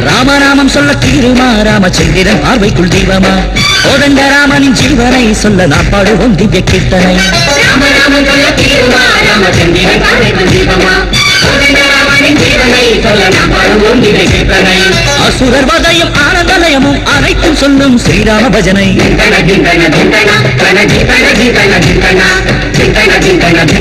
ராமநாமம் சொல்ல தீருமா ராமச்சந்திரன் பார்வைக்குள் தெய்வமா கோதண்ட ராமனின் ஜீவனை சொல்ல நான் பாடுவோம் திவ்ய கீர்த்தனை ராமநாமம் சொல்ல தீருமா ராமச்சந்திரன் பார்வைக்குள் தெய்வமா அசுரர் வதையும் ஆனந்தலயமும் அனைத்தும் சொல்லும் ஸ்ரீராம பஜனை Jintana